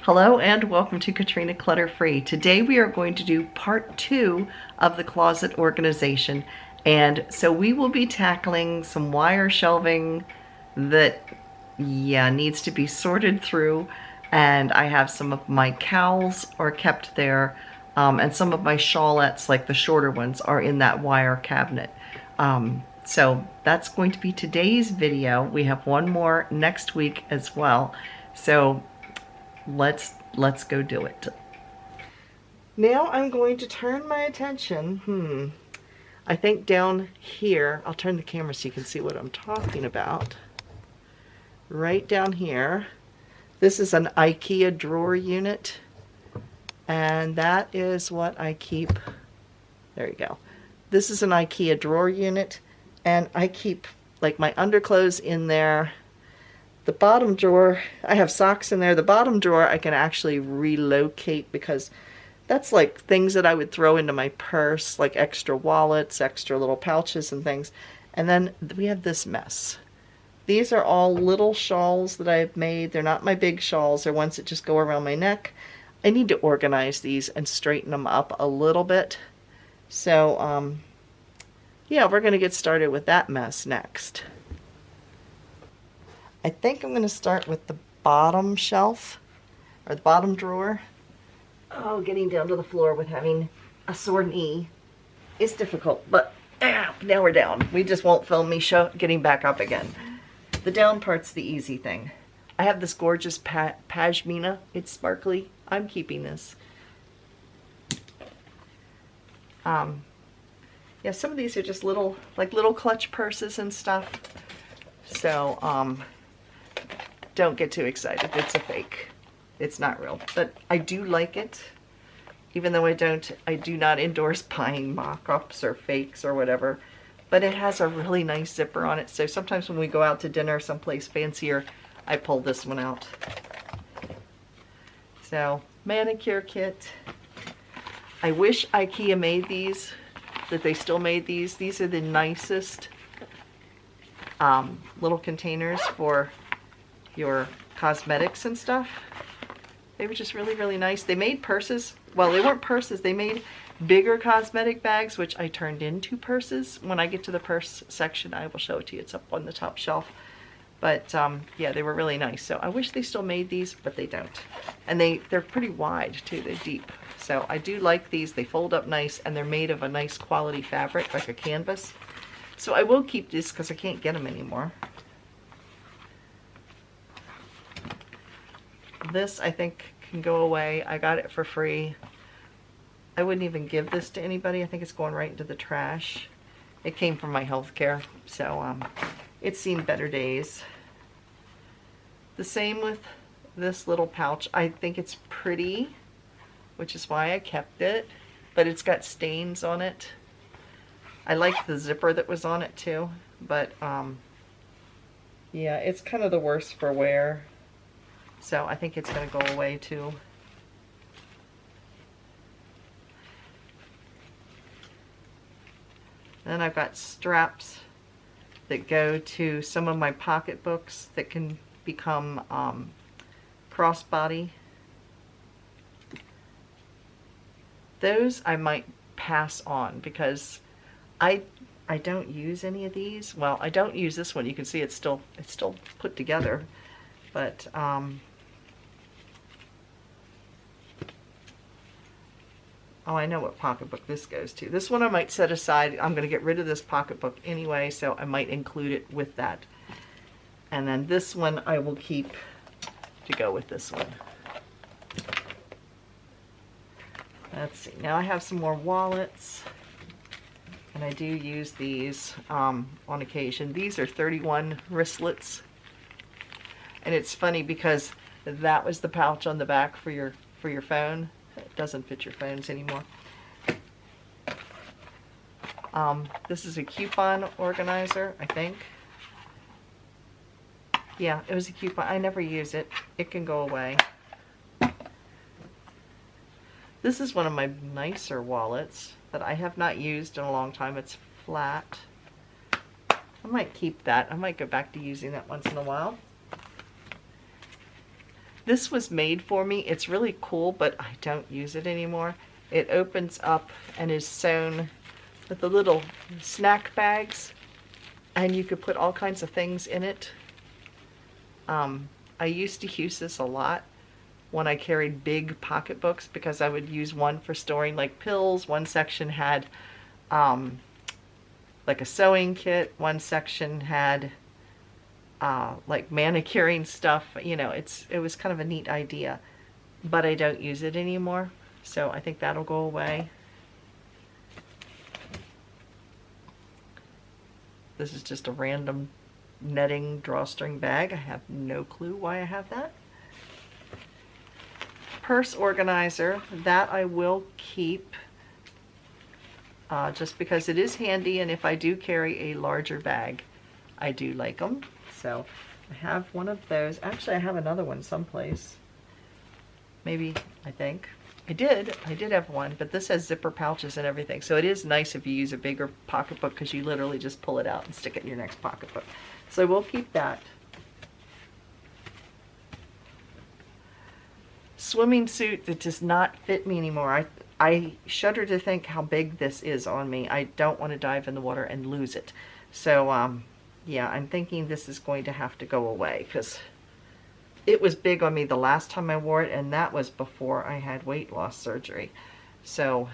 Hello and welcome to Katrina Clutter Free. Today we are going to do part 2 of the closet organization, and so we will be tackling some wire shelving that needs to be sorted through, and I have some of my cowls are kept there, and some of my shawlettes, like the shorter ones, are in that wire cabinet. So that's going to be today's video. We have one more next week as well. So let's go do it. Now I'm going to turn my attention, I think down here, I'll turn the camera so you can see what I'm talking about. Right down here, this is an IKEA drawer unit, and that is what I keep. There you go. This is an IKEA drawer unit, and I keep like my underclothes in there. The bottom drawer, I have socks in there. The bottom drawer I can actually relocate because that's like things that I would throw into my purse, like extra wallets, extra little pouches and things. And then we have this mess. These are all little shawls that I've made. They're not my big shawls. They're ones that just go around my neck. I need to organize these and straighten them up a little bit. So, yeah, we're going to get started with that mess next. I think I'm going to start with the bottom shelf, or the bottom drawer. Oh, getting down to the floor with having a sore knee is difficult, but now we're down. We just won't film me getting back up again. The down part's the easy thing. I have this gorgeous pashmina. It's sparkly. I'm keeping this. Yeah, some of these are just little clutch purses and stuff. So, don't get too excited. It's a fake. It's not real. But I do like it, even though I do not endorse buying mock-ups or fakes or whatever. But it has a really nice zipper on it. So sometimes when we go out to dinner someplace fancier, I pull this one out. So, manicure kit. I wish IKEA made these, that they still made these. These are the nicest little containers for your cosmetics and stuff. They were just really, really nice. They made purses. Well, they weren't purses. They made bigger cosmetic bags, which I turned into purses. When I get to the purse section, I will show it to you. It's up on the top shelf. But yeah, they were really nice. So I wish they still made these, but they don't. And they're pretty wide too. They're deep. So I do like these. They fold up nice, and they're made of a nice quality fabric, like a canvas. So I will keep this because I can't get them anymore. This, I think, can go away. I got it for free. I wouldn't even give this to anybody. I think it's going right into the trash. It came from my healthcare, so it's seen better days. The same with this little pouch. I think it's pretty, which is why I kept it, but it's got stains on it. I like the zipper that was on it too, but yeah, it's kind of the worst for wear. So I think it's going to go away too. Then I've got straps that go to some of my pocketbooks that can become crossbody. Those I might pass on because I don't use any of these. Well, I don't use this one. You can see it's still put together, but oh, I know what pocketbook this goes to. This one I might set aside. I'm going to get rid of this pocketbook anyway, so I might include it with that. And then this one I will keep to go with this one. Let's see. Now I have some more wallets, and I do use these on occasion. These are 31 wristlets, and it's funny because that was the pouch on the back for your phone. It doesn't fit your phones anymore. This is a coupon organizer, I think. Yeah, it was a coupon. I never use it. It can go away. This is one of my nicer wallets that I have not used in a long time. It's flat. I might keep that. I might go back to using that once in a while. This was made for me. It's really cool, but I don't use it anymore. It opens up and is sewn with the little snack bags, and you could put all kinds of things in it. I used to use this a lot when I carried big pocketbooks because I would use one for storing like pills. One section had like a sewing kit. One section had like manicuring stuff. You know, it was kind of a neat idea, but I don't use it anymore. So I think that'll go away. This is just a random netting drawstring bag. I have no clue why I have that. Purse organizer, that I will keep just because it is handy, and if I do carry a larger bag, I do like them. So I have one of those. Actually, I have another one someplace. Maybe, I think. I did have one, but this has zipper pouches and everything. So it is nice if you use a bigger pocketbook because you literally just pull it out and stick it in your next pocketbook. So we'll keep that. Swimming suit that does not fit me anymore. I shudder to think how big this is on me. I don't want to dive in the water and lose it. So yeah, I'm thinking this is going to have to go away because it was big on me the last time I wore it, and that was before I had weight loss surgery. So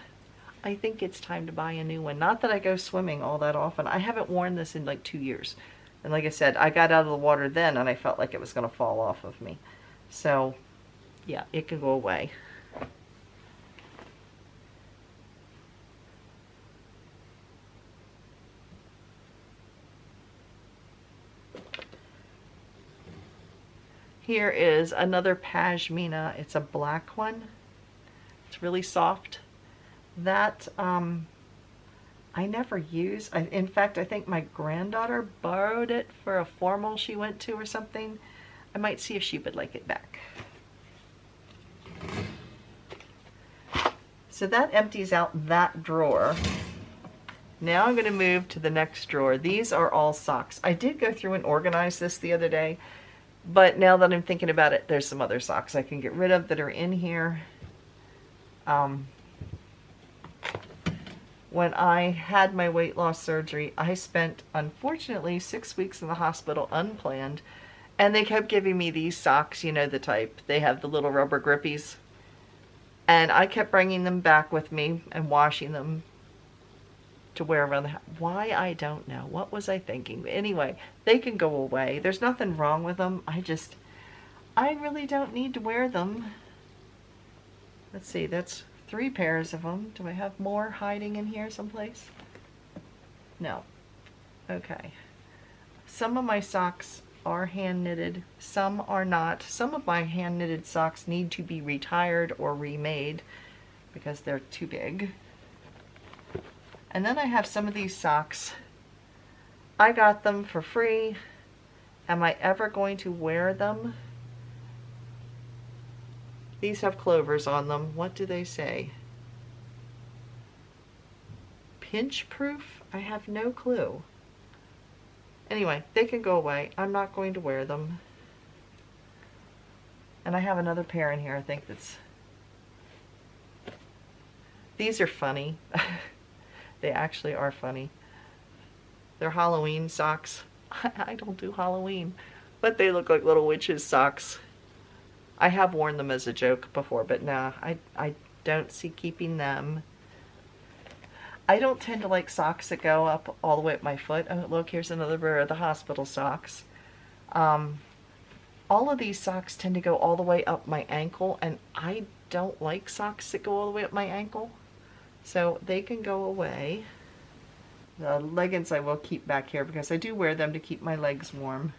I think it's time to buy a new one. Not that I go swimming all that often. I haven't worn this in like 2 years. And like I said, I got out of the water then and I felt like it was going to fall off of me. So yeah, it can go away. Here is another pashmina. It's a black one. It's really soft. That I never use. In fact, I think my granddaughter borrowed it for a formal she went to or something. I might see if she would like it back. So that empties out that drawer. Now I'm going to move to the next drawer. These are all socks. I did go through and organize this the other day, but now that I'm thinking about it, there's some other socks I can get rid of that are in here. When I had my weight loss surgery, I spent, unfortunately, 6 weeks in the hospital unplanned, and they kept giving me these socks, you know the type. They have the little rubber grippies, and I kept bringing them back with me and washing them to wear around the house. Why, I don't know. What was I thinking? Anyway, they can go away. There's nothing wrong with them. I really don't need to wear them. Let's see, that's 3 pairs of them. Do I have more hiding in here someplace? No. Okay. Some of my socks are hand knitted, some are not. Some of my hand knitted socks need to be retired or remade because they're too big. And then I have some of these socks. I got them for free. Am I ever going to wear them? These have clovers on them. What do they say? Pinch proof? I have no clue. Anyway, they can go away. I'm not going to wear them. And I have another pair in here, I think that's... These are funny. They actually are funny. They're Halloween socks. I don't do Halloween, but they look like little witches' socks. I have worn them as a joke before, but nah, I don't see keeping them. I don't tend to like socks that go up all the way up my foot. Oh, look, here's another pair of the hospital socks. All of these socks tend to go all the way up my ankle, and I don't like socks that go all the way up my ankle. So they can go away. The leggings I will keep back here because I do wear them to keep my legs warm.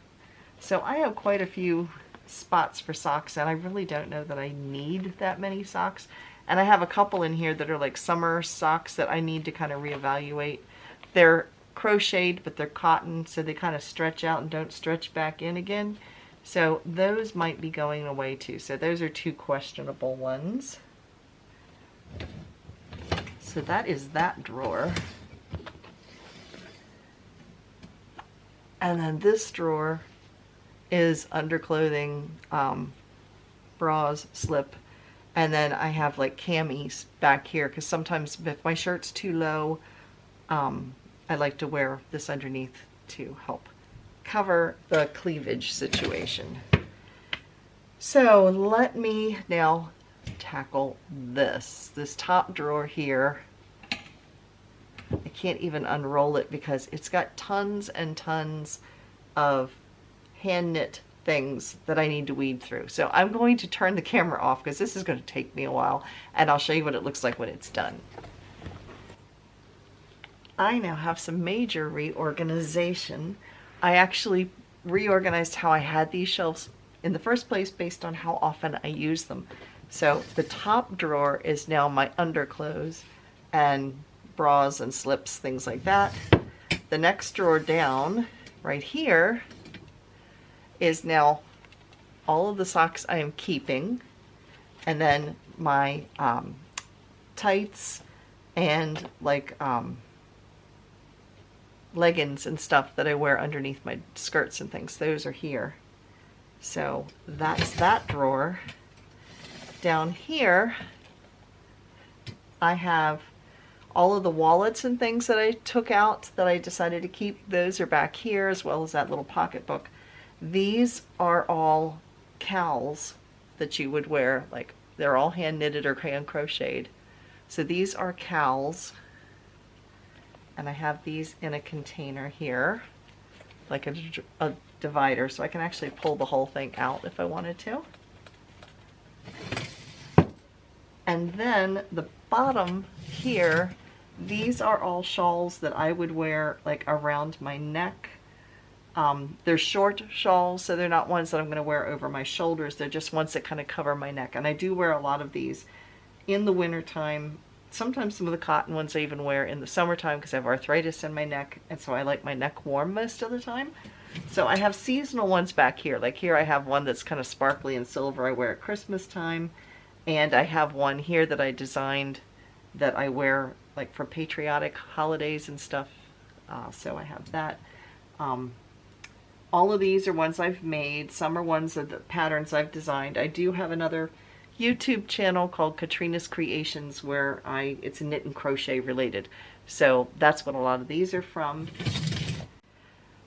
So I have quite a few spots for socks, and I really don't know that I need that many socks. And I have a couple in here that are like summer socks that I need to kind of reevaluate. They're crocheted, but they're cotton, so they kind of stretch out and don't stretch back in again. So those might be going away too. So those are 2 questionable ones. So that is that drawer. And then this drawer is underclothing, bras, slip, and then I have like camis back here because sometimes if my shirt's too low, I like to wear this underneath to help cover the cleavage situation. So let me now tackle this top drawer here. I can't even unroll it because it's got tons and tons of hand knit things that I need to weed through. So I'm going to turn the camera off because this is going to take me a while, and I'll show you what it looks like when it's done. I now have some major reorganization. I actually reorganized how I had these shelves in the first place based on how often I use them. So the top drawer is now my underclothes and bras and slips, things like that. The next drawer down right here is now all of the socks I am keeping, and then my tights and like leggings and stuff that I wear underneath my skirts and things. Those are here. So that's that drawer. Down here I have all of the wallets and things that I took out that I decided to keep. Those are back here, as well as that little pocketbook. These are all cowls that you would wear, like they're all hand knitted or hand crocheted. So these are cowls, and I have these in a container here, like a divider, so I can actually pull the whole thing out if I wanted to. And then the bottom here, these are all shawls that I would wear like around my neck. They're short shawls, so they're not ones that I'm going to wear over my shoulders. They're just ones that kind of cover my neck. And I do wear a lot of these in the wintertime. Sometimes some of the cotton ones I even wear in the summertime because I have arthritis in my neck, and so I like my neck warm most of the time. So I have seasonal ones back here. Like here I have one that's kind of sparkly and silver I wear at Christmas time. And I have one here that I designed that I wear like for patriotic holidays and stuff. So I have that. All of these are ones I've made. Some are ones of the patterns I've designed. I do have another YouTube channel called KatrinasCreations where it's knit and crochet related. So that's what a lot of these are from.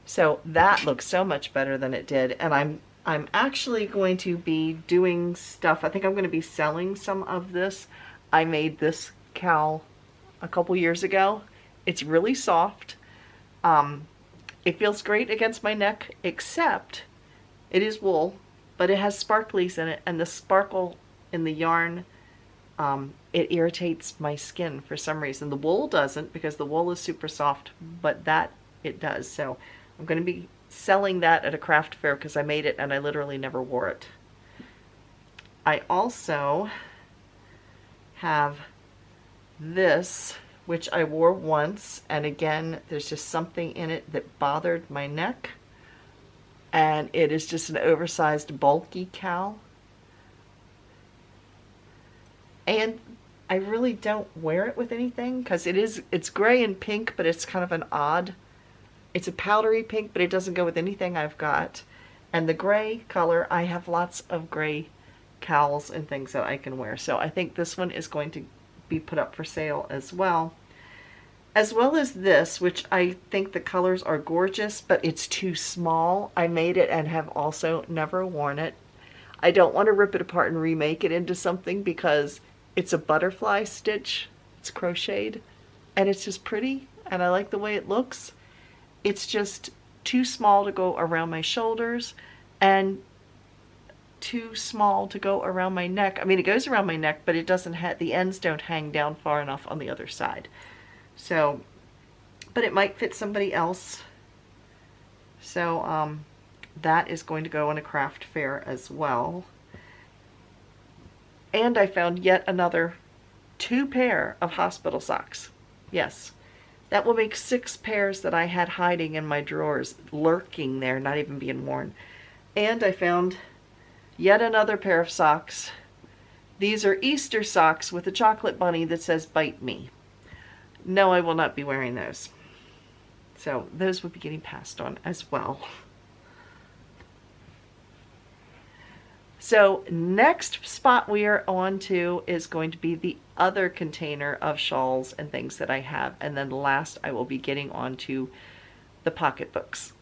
So that looks so much better than it did. And I'm actually going to be doing stuff. I think I'm going to be selling some of this. I made this cowl a couple years ago. It's really soft. It feels great against my neck, except it is wool, but it has sparklies in it, and the sparkle in the yarn, it irritates my skin for some reason. The wool doesn't, because the wool is super soft, but that it does. So I'm going to be selling that at a craft fair because I made it and I literally never wore it. I also have this, which I wore once, and again there's just something in it that bothered my neck, and it is just an oversized bulky cowl, and I really don't wear it with anything because it's gray and pink, but it's kind of an odd, it's a powdery pink, but it doesn't go with anything I've got. And the gray color, I have lots of gray cowls and things that I can wear. So I think this one is going to be put up for sale as well as this, which I think the colors are gorgeous, but it's too small. I made it and have also never worn it. I don't want to rip it apart and remake it into something because it's a butterfly stitch. It's crocheted and it's just pretty and I like the way it looks. It's just too small to go around my shoulders and too small to go around my neck. I mean, it goes around my neck, but it doesn't have, the ends don't hang down far enough on the other side. So, but it might fit somebody else. So that is going to go in a craft fair as well. And I found yet another 2 pair of hospital socks. Yes. That will make 6 pairs that I had hiding in my drawers, lurking there, not even being worn. And I found yet another pair of socks. These are Easter socks with a chocolate bunny that says "Bite Me." No, I will not be wearing those. So those will be getting passed on as well. So next spot we are on to is going to be the other container of shawls and things that I have. And then last I will be getting on to the pocketbooks.